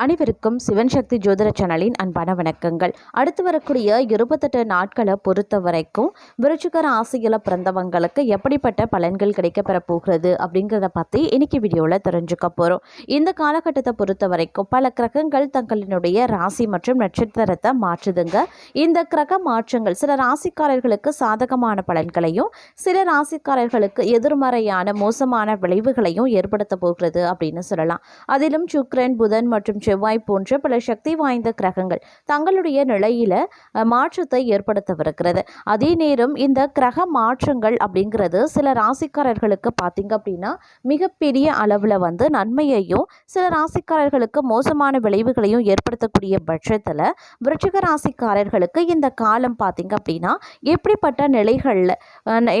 அனைவருக்கும் சிவன் சக்தி ஜோதிட சேனலின் அன்பான வணக்கங்கள். அடுத்து வரக்கூடிய 28 நாட்களை பொறுத்த வரைக்கும் விருச்சிக ராசியில் பிறந்தவங்களுக்கு எப்படிப்பட்ட பலன்கள் கிடைக்கப்பெற போகிறது அப்படிங்கிறத பற்றி இன்னைக்கு வீடியோவில் தெரிஞ்சுக்க போகிறோம். இந்த காலகட்டத்தை பொறுத்த வரைக்கும் பல கிரகங்கள் தங்களினுடைய ராசி மற்றும் நட்சத்திரத்தை மாற்றுதுங்க. இந்த கிரக மாற்றங்கள் சில ராசிக்காரர்களுக்கு சாதகமான பலன்களையும் சில ராசிக்காரர்களுக்கு எதிர்மறையான மோசமான விளைவுகளையும் ஏற்படுத்த போகிறது அப்படின்னு சொல்லலாம். அதிலும் சுக்கிரன், புதன் மற்றும் செவ்வாய் போன்ற பல சக்தி வாய்ந்த கிரகங்கள் தங்களுடைய நிலையில மாற்றத்தை ஏற்படுத்தவிருக்கிறது. அதே நேரம் இந்த கிரக மாற்றங்கள் அப்படிங்கிறது சில ராசிக்காரர்களுக்கு பார்த்தீங்க அப்படின்னா மிகப்பெரிய அளவில் நன்மையையும் சில ராசிக்காரர்களுக்கு மோசமான விளைவுகளையும் ஏற்படுத்தக்கூடிய பட்சத்தில் விருச்சிக ராசிக்காரர்களுக்கு இந்த காலம் பார்த்தீங்க அப்படின்னா எப்படிப்பட்ட நிலைகளில்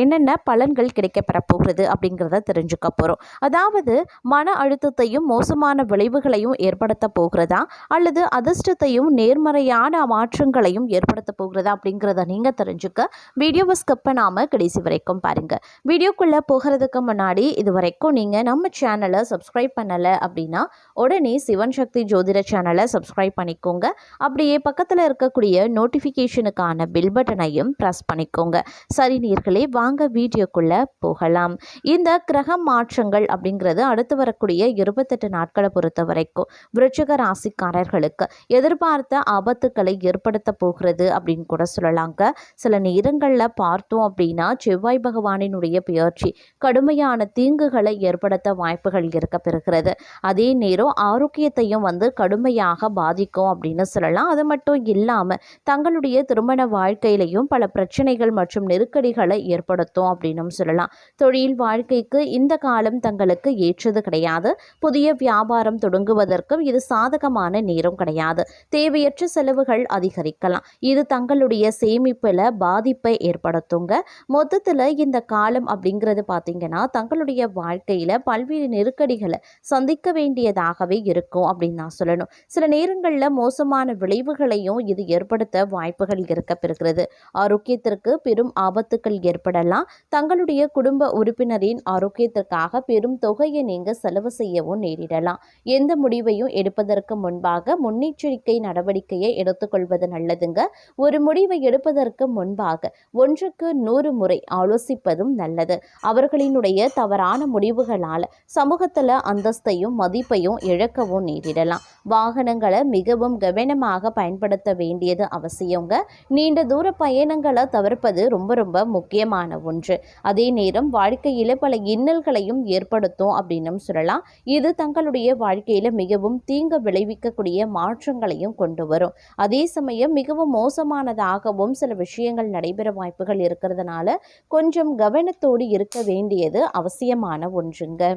என்னென்ன பலன்கள் கிடைக்கப்பெற போகிறது அப்படிங்கிறத தெரிஞ்சுக்க போகிறோம். அதாவது மன அழுத்தத்தையும் மோசமான விளைவுகளையும் ஏற்படுத்த போகிறதா அல்லது அதிர்ஷ்டத்தையும் நேர்மறையான மாற்றங்களையும் ஏற்படுத்த போகிறதா அப்படிங்கிறத நீங்கள் தெரிஞ்சுக்க வீடியோவை ஸ்கிப் பண்ணாமல் கடைசி வரைக்கும் பாருங்கள். வீடியோக்குள்ளே போகிறதுக்கு முன்னாடி இது வரைக்கும் நீங்கள் நம்ம சேனலை சப்ஸ்கிரைப் பண்ணலை அப்படின்னா உடனே சிவன் சக்தி ஜோதிட சேனலை சப்ஸ்கிரைப் பண்ணிக்கோங்க. அப்படியே பக்கத்தில் இருக்கக்கூடிய நோட்டிஃபிகேஷனுக்கான பில் பட்டனையும் ப்ரெஸ் பண்ணிக்கோங்க. சரி நேயர்களே, வாங்க வீடியோக்குள்ளே போகலாம். இந்த கிரக மாற்றங்கள் அப்படிங்கிறது அடுத்து வரக்கூடிய 28 நாட்களை பொறுத்த வரைக்கும் விருச்சிக ராசிக்காரர்களுக்கு எதிர்பார்த்த ஆபத்துக்களை ஏற்படுத்த போகிறது அப்படின்னு கூட சொல்லலாங்க. சில நேரங்களில் பார்த்தோம் அப்படின்னா செவ்வாய் பகவானினுடைய பெயர்ச்சி கடுமையான தீங்குகளை ஏற்படுத்த வாய்ப்புகள் இருக்க பெறுகிறது. அதே நேரம் ஆரோக்கியத்தையும் கடுமையாக பாதிக்கும் அப்படின்னு சொல்லலாம். அது மட்டும் இல்லாமல் தங்களுடைய திருமண வாழ்க்கையிலையும் பல பிரச்சனைகள் மற்றும் நெருக்கடிகளை ஏற்படுத்தும் அப்படின்னு சொல்லலாம். தொழில் வாழ்க்கைக்கு இந்த காலம் தங்களுக்கு ஏற்றது கிடையாது. புதிய வியாபாரம் தொடங்குவதற்கும் இது சாதகமான நேரம் கிடையாது. தேவையற்ற செலவுகள் அதிகரிக்கலாம். இது தங்களுடைய சேமிப்பில் பாதிப்பை ஏற்படுத்துங்க. மொத்தத்தில் இந்த காலம் அப்படிங்கிறது பார்த்தீங்கன்னா தங்களுடைய வாழ்க்கையில் பல்வேறு நெருக்கடிகளை சந்திக்க வேண்டியதாகவே இருக்கும் அப்படின்னு நான் சொல்லணும். சில நேரங்களில் மோசமான விளைவுகளையும் இது ஏற்படுத்த வாய்ப்புகள் இருக்க பெறுகிறது. ஆரோக்கியத்திற்கு பெரும் ஆபத்துக்கள் ஏற்படலாம். தங்களுடைய குடும்ப உறுப்பினரின் ஆரோக்கியத்திற்காக பெரும் தொகையை நீங்கள் செலவு செய்யவும் நேரிடலாம். எந்த முடிவையும் எடுப்பதற்கு முன்பாக முன்னெச்சரிக்கை நடவடிக்கையை எடுத்துக்கொள்வது நல்லதுங்க. ஒரு முடிவை எடுப்பதற்கு முன்பாக 1க்கு 100 முறை ஆலோசிப்பதும் நல்லது. அவர்களினுடைய தவறான முடிவுகளால் சமூகத்தில் அந்தஸ்தையும் மதிப்பையும் இழக்கவும் நேரிடலாம். வாகனங்களை மிகவும் கவனமாக பயன்படுத்த வேண்டியது அவசியங்க. நீண்ட தூர பயணங்களை தவிர்ப்பது ரொம்ப ரொம்ப முக்கியமான ஒன்று. அதே நேரம் வாழ்க்கையில் பல இன்னல்களையும் ஏற்படுத்தும் அப்படின்னு சொல்லலாம். இது தங்களுடைய வாழ்க்கையில் மிகவும் தீங்கு விளைவிக்கக்கூடிய மாற்றங்களையும் கொண்டு வரும். அதே சமயம் மிகவும் மோசமானதாகவும் சில விஷயங்கள் நடைபெற வாய்ப்புகள் இருக்கிறதுனால கொஞ்சம் கவனத்தோடு இருக்க வேண்டியது அவசியமான ஒன்றுங்க.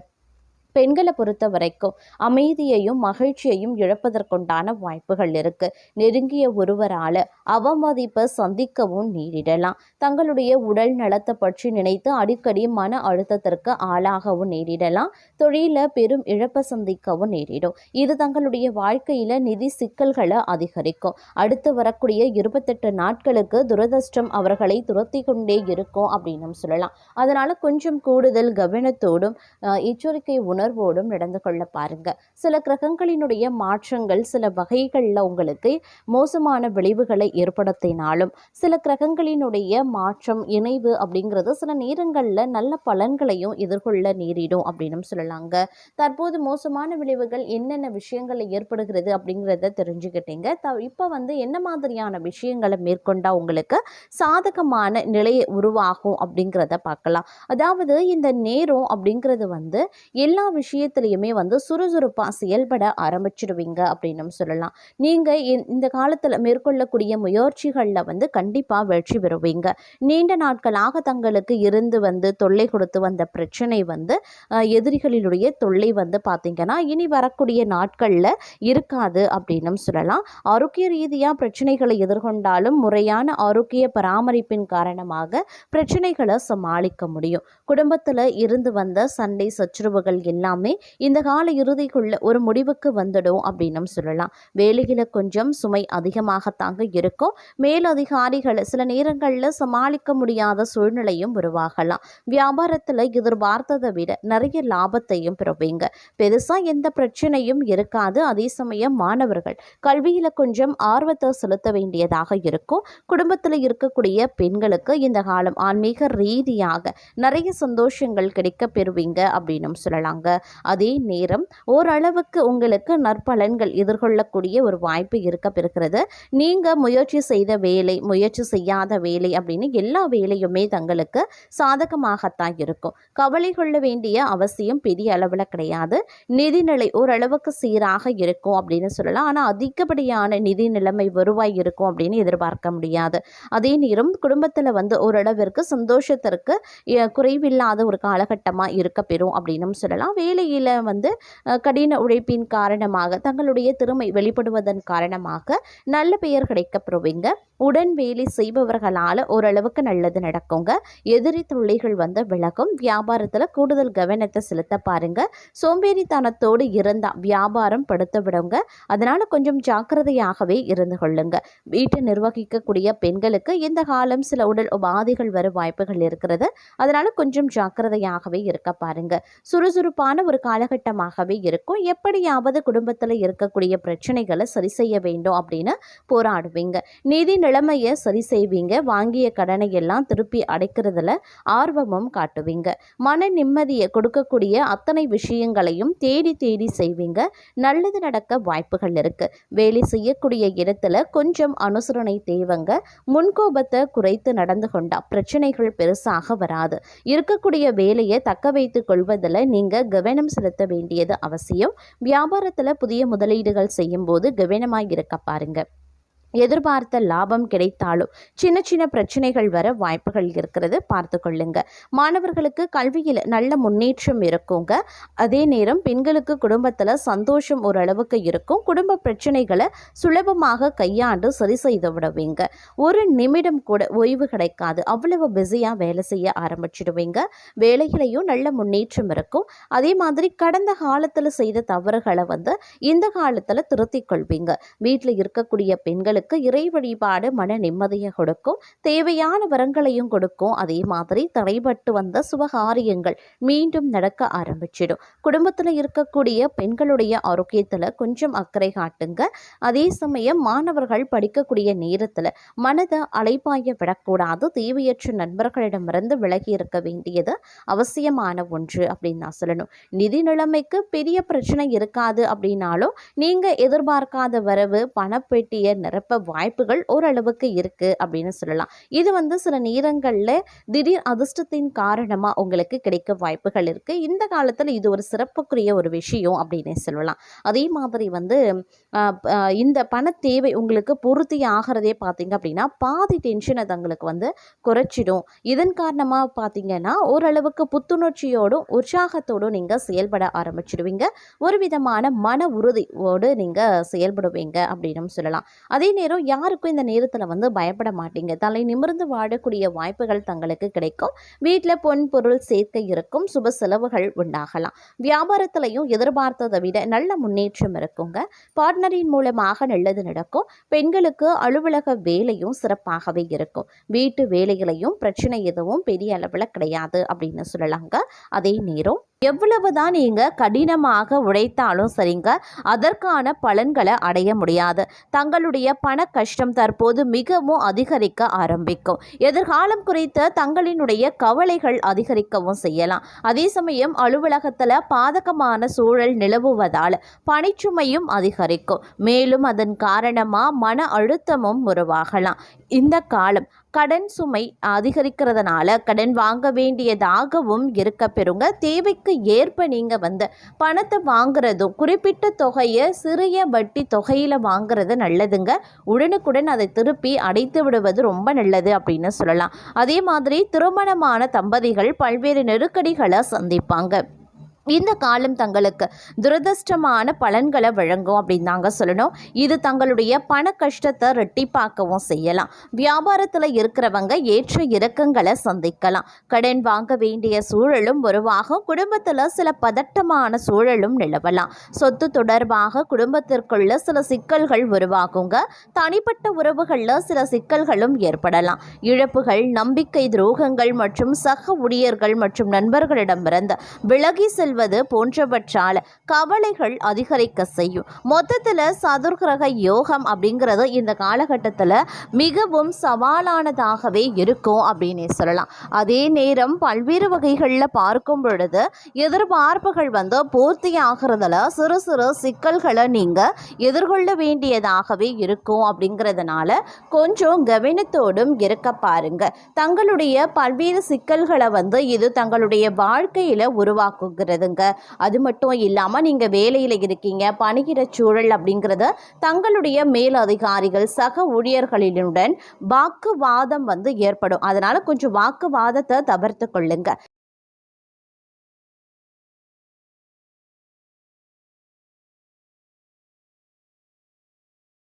பெண்களை பொறுத்த வரைக்கும் அமைதியையும் மகிழ்ச்சியையும் இழப்பதற்குண்டான வாய்ப்புகள் இருக்கு. நெருங்கிய ஒருவரால் அவமதிப்பை சந்திக்கவும் நேரிடலாம். தங்களுடைய உடல் நலத்தை பற்றி நினைத்து அடிக்கடி மன அழுத்தத்திற்கு ஆளாகவும் நேரிடலாம். தொழில பெரும் இழப்பை சந்திக்கவும் நேரிடும். இது தங்களுடைய வாழ்க்கையில நிதி சிக்கல்களை அதிகரிக்கும். அடுத்து வரக்கூடிய 28 நாட்களுக்கு துரதிர்ஷ்டம் அவர்களை துரத்தி கொண்டே இருக்கும் அப்படின்னு சொல்லலாம். அதனால கொஞ்சம் கூடுதல் கவனத்தோடும் எச்சரிக்கை உணர்வோடும் நடந்து கொள்ள பாருங்க. சில கிரகங்களினுடைய மாற்றங்கள் சில வகைகளில் உங்களுக்கு மோசமான விளைவுகளை ஏற்படுத்தினாலும் சில கிரகங்களினுடைய மாற்றம் இணைவு அப்படிங்கிறது சில நேரங்களில் நல்ல பலன்களையும் எதிர்கொள்ள நேரிடும் அப்படின்னு சொல்லலாங்க. தற்போது மோசமான விளைவுகள் என்னென்ன விஷயங்களை ஏற்படுகிறது அப்படிங்கிறத தெரிஞ்சுக்கிட்டீங்க. இப்போ என்ன மாதிரியான விஷயங்களை மேற்கொண்டா உங்களுக்கு சாதகமான நிலையை உருவாகும் அப்படிங்கிறத பார்க்கலாம். அதாவது இந்த நேரம் அப்படிங்கிறது எல்லா விஷயத்திலையுமே சுறுசுறுப்பாக செயல்பட ஆரம்பிச்சிடுவீங்க அப்படின்னு சொல்லலாம். நீங்கள் இந்த காலத்தில் மேற்கொள்ளக்கூடிய முயற்சிகளில் கண்டிப்பாக வெற்றி பெறுவீங்க. நீண்ட நாட்களாக தங்களுக்கு இருந்து தொல்லை கொடுத்து வந்த பிரச்சனை எதிரிகளினுடைய தொல்லை பார்த்தீங்கன்னா இனி வரக்கூடிய நாட்களில் இருக்காது அப்படின்னு சொல்லலாம். ஆரோக்கிய ரீதியாக பிரச்சனைகளை எதிர்கொண்டாலும் முறையான ஆரோக்கிய பராமரிப்பின் காரணமாக பிரச்சனைகளை சமாளிக்க முடியும். குடும்பத்தில் இருந்து வந்த சண்டை சச்சரவுகள் எல்லாமே இந்த கால இறுதிக்குள்ள ஒரு முடிவுக்கு வந்துடும் அப்படின்னு சொல்லலாம். வேலையில் கொஞ்சம் சுமை அதிகமாகத்தாங்க இருக்கும். மேலதிகாரிகள் சில நேரங்களில் சமாளிக்க முடியாத சூழ்நிலையும் உருவாகலாம். வியாபாரத்தில் எதிர்பார்த்ததை விட நிறைய லாபத்தையும் பெறுவீங்க. பெருசாக எந்த பிரச்சனையும் இருக்காது. அதே சமயம் மாணவர்கள் கல்வியில் கொஞ்சம் ஆர்வத்தை செலுத்த வேண்டியதாக இருக்கும். குடும்பத்தில் இருக்கக்கூடிய பெண்களுக்கு இந்த காலம் ஆன்மீக ரீதியாக நிறைய சந்தோஷங்கள் கிடைக்க பெறுவீங்க அப்படின்னு சொல்லலாங்க. அதே நேரம் ஓரளவுக்கு உங்களுக்கு நற்பலன்கள் எதிர்கொள்ளக்கூடிய ஒரு வாய்ப்பு இருக்க பெறுகிறது. நீங்கள் முயற்சி செய்த வேலை, முயற்சி செய்யாத வேலை அப்படின்னு எல்லா வேலையுமே தங்களுக்கு சாதகமாகத்தான் இருக்கும். கவலை கொள்ள வேண்டிய அவசியம் பெரிய அளவில் கிடையாது. நிதிநிலை ஓரளவுக்கு சீராக இருக்கும் அப்படின்னு சொல்லலாம். ஆனால் அதிகப்படியான நிதி நிலைமை வருவாய் இருக்கும் அப்படின்னு எதிர்பார்க்க முடியாது. அதே நேரம் குடும்பத்தில் ஓரளவிற்கு சந்தோஷத்திற்கு குறைவில்லாத ஒரு காலகட்டமாக இருக்க பெறும் அப்படின்னு சொல்லலாம். வேலையில் கடின உழைப்பின் காரணமாக தங்களுடைய திறமை வெளிப்படுவதன் காரணமாக நல்ல பெயர் கிடைக்க பெறுவீங்க. உடன் வேலை செய்பவர்களால் ஓரளவுக்கு நல்லது நடக்குங்க. எதிரி தொல்லைகள் விலகும். வியாபாரத்தில் கூடுதல் கவனத்தை செலுத்த பாருங்க. சோம்பேறித்தனத்தோடு இருந்தால் வியாபாரம் படுத்த விடுங்க. அதனால கொஞ்சம் ஜாக்கிரதையாகவே இருந்து கொள்ளுங்க. வீட்டை நிர்வகிக்கக்கூடிய பெண்களுக்கு இந்த காலம் சில உடல் உபாதைகள் வர வாய்ப்புகள் இருக்கிறது. அதனால கொஞ்சம் ஜாக்கிரதையாகவே இருக்க பாருங்க. சுறுசுறுப்பான ஒரு காலகட்டமாகவே இருக்கும். எப்படியாவது குடும்பத்தில் இருக்கக்கூடிய பிரச்சனைகளை சரி செய்ய வேண்டும் அப்படின்னு போராடுவீங்க. நிதி நிலைமையை சரி செய்வீங்க. வாங்கிய கடனை எல்லாம் திருப்பி அடைக்கிறதுல ஆர்வமும் காட்டுவீங்க. மன நிம்மதியை கொடுக்கக்கூடிய அத்தனை விஷயங்களையும் தேடி தேடி செய்வீங்க. நல்லது நடக்க வாய்ப்புகள் இருக்கு. வேலை செய்யக்கூடிய இடத்துல கொஞ்சம் அனுசரணை தேவைங்க. முன்கோபத்தை குறைத்து நடந்து கொண்டா பிரச்சனைகள் பெருசாக வராது. இருக்கக்கூடிய வேலையை தக்க வைத்துக் கொள்வதில் நீங்க கவனம் செலுத்த வேண்டியது அவசியம். வியாபாரத்தில் புதிய முதலீடுகள் செய்யும் போது கவனமாக இருக்க பாருங்க. எதிர்பார்த்த லாபம் கிடைத்தாலும் சின்ன சின்ன பிரச்சனைகள் வர வாய்ப்புகள் இருக்கிறது, பார்த்து கொள்ளுங்க. மாணவர்களுக்கு கல்வியில் நல்ல முன்னேற்றம் இருக்குங்க. அதே நேரம் பெண்களுக்கு குடும்பத்தில் சந்தோஷம் ஓரளவுக்கு இருக்கும். குடும்ப பிரச்சனைகளை சுலபமாக கையாண்டு சரி செய்து விடுவீங்க. ஒரு நிமிடம் கூட ஓய்வு கிடைக்காது. அவ்வளவு பிஸியாக வேலை செய்ய ஆரம்பிச்சிடுவீங்க. வேலைகளையும் நல்ல முன்னேற்றம் இருக்கும். அதே மாதிரி கடந்த காலத்தில் செய்த தவறுகளை இந்த காலத்தில் திருத்திக் கொள்வீங்க. வீட்டில் இருக்கக்கூடிய பெண்கள் இறை வழிபாடு மன நிம்மதியை கொடுக்கும். தேவையான வரங்களையும் கொடுக்கும். அதே மாதிரி தடைபட்டு வந்த சுபகாரியங்கள் மீண்டும் நடக்க ஆரம்பிச்சிடும். குடும்பத்தில் இருக்கக்கூடிய பெண்களுடைய ஆரோக்கியத்தில் கொஞ்சம் அக்கறை காட்டுங்க. அதே சமயம் மாணவர்கள் படிக்கக்கூடிய நேரத்தில் மனதை அலைப்பாய விடக்கூடாது. தேவையற்ற நண்பர்களிடமிருந்து விலகி இருக்க வேண்டியது அவசியமான ஒன்று அப்படின்னு நான் சொல்லணும். நிதி நிலைமைக்கு பெரிய பிரச்சனை இருக்காது அப்படின்னாலும் நீங்கள் எதிர்பார்க்காத வரவு பணப்பெட்டியை நிரப்ப வாய்ப்புகள் ஓரளவுக்கு இருக்கு அப்படின்னு சொல்லலாம். இது சில நேரங்களில் திடீர் அதிர்ஷ்டத்தின் காரணமா உங்களுக்கு கிடைக்க வாய்ப்புகள் இருக்கு. இந்த காலத்தில் இது ஒரு சிறப்புக்குரிய ஒரு விஷயம் அப்படின்னு சொல்லலாம். அதே மாதிரி இந்த பண தேவை உங்களுக்கு பூர்த்தி ஆகிறதே பார்த்தீங்க அப்படின்னா பாதி டென்ஷனை தங்களுக்கு குறைச்சிடும். இதன் காரணமாக பார்த்தீங்கன்னா ஓரளவுக்கு புத்துணர்ச்சியோடும் உற்சாகத்தோடும் நீங்கள் செயல்பட ஆரம்பிச்சிடுவீங்க. ஒரு விதமான மன உறுதியோடு நீங்கள் செயல்படுவீங்க அப்படின்னு சொல்லலாம். அதே நேரம் யாருக்கும் இந்த நேரத்தில் பயப்பட மாட்டீங்க. தலை நிமிர்ந்து வாழக்கூடிய வாய்ப்புகள் தங்களுக்கு கிடைக்கும். வீட்டில் பொன் பொருள் சேர்க்கை இருக்கும். சுப செலவுகள் உண்டாகலாம். வியாபாரத்திலையும் எதிர்பார்த்ததை விட நல்ல முன்னேற்றம் இருக்குங்க. பார்ட்னரின் மூலமாக நல்லது நடக்கும். பெண்களுக்கு அலுவலக வேலையும் சிறப்பாகவே இருக்கும். வீட்டு வேலைகளையும் பிரச்சனை எதுவும் பெரிய அளவில் கிடையாது அப்படின்னு சொல்லலாங்க. அதே நேரம் எவ்வளவுதான் நீங்கள் கடினமாக உழைத்தாலும் சரிங்க, அதற்கான பலன்களை அடைய முடியாது. தங்களுடைய பண கஷ்டம் தற்போது மிகவும் அதிகரிக்க ஆரம்பிக்கும். எதிர்காலம் குறித்த தங்களினுடைய கவலைகள் அதிகரிக்கவும் செய்யலாம். அதே சமயம் அலுவலகத்தில் பாதகமான சூழல் நிலவுவதால் பணிச்சுமையும் அதிகரிக்கும். மேலும் அதன் காரணமாக மன அழுத்தமும் உருவாகலாம். இந்த காலம் கடன் சுமை அதிகரிக்கிறதுனால கடன் வாங்க வேண்டியதாகவும் இருக்க பெறுங்க. தேவைக்கு ஏற்ப நீங்கள் பணத்தை வாங்குறதும் குறிப்பிட்ட தொகையை சிறிய வட்டி தொகையில் வாங்குறது நல்லதுங்க. உடனுக்குடன் அதை திருப்பி அடைத்து விடுவது ரொம்ப நல்லது அப்படின்னு சொல்லலாம். அதே மாதிரி திருமணமான தம்பதிகள் பல்வேறு நெருக்கடிகளை சந்திப்பாங்க. இந்த காலம் தங்களுக்கு துரதிர்ஷ்டமான பலன்களை வழங்கும் அப்படின்னு தாங்க சொல்லணும். இது தங்களுடைய பண கஷ்டத்தை ரெட்டிப்பாக்கவும் செய்யலாம். வியாபாரத்தில் இருக்கிறவங்க ஏற்ற இறக்கங்களை சந்திக்கலாம். கடன் வாங்க வேண்டிய சூழலும் உருவாகும். குடும்பத்தில் சில பதட்டமான சூழலும் நிலவலாம். சொத்து தொடர்பாக குடும்பத்திற்குள்ள சில சிக்கல்கள் உருவாகுங்க. தனிப்பட்ட உறவுகளில் சில சிக்கல்களும் ஏற்படலாம். இழப்புகள், நம்பிக்கை துரோகங்கள் மற்றும் சக ஊழியர்கள் மற்றும் நண்பர்களிடமிருந்து விலகி செல்வது போன்றவற்றால் கவலைகள் அதிகரிக்க செய்யும். மொத்தத்தில் சதுர்கிரக யோகம் அப்படிங்கிறது இந்த காலகட்டத்தில் மிகவும் சவாலானதாகவே இருக்கும் அப்படின்னே சொல்லலாம். அதே நேரம் பல்வேறு வகைகளில் பார்க்கும் பொழுது எதிர்பார்ப்புகள் பூர்த்தி ஆகிறதுல சிறு சிறு சிக்கல்களை நீங்கள் எதிர்கொள்ள வேண்டியதாகவே இருக்கும். அப்படிங்கிறதுனால கொஞ்சம் கவனத்தோடும் இருக்க பாருங்க. தங்களுடைய பல்வேறு சிக்கல்களை இது தங்களுடைய வாழ்க்கையில் உருவாக்குகிறது. அது மட்டும் இல்லாமல் நீங்கள் வேலையில் இருக்கீங்க, பணியிட சூழல் அப்படிங்கிறது தங்களுடைய மேல் அதிகாரிகள் சக ஊழியர்களுடன் வாக்குவாதம் ஏற்படும். அதனால கொஞ்சம் வாக்குவாதத்தை தவிர்த்து கொள்ளுங்க.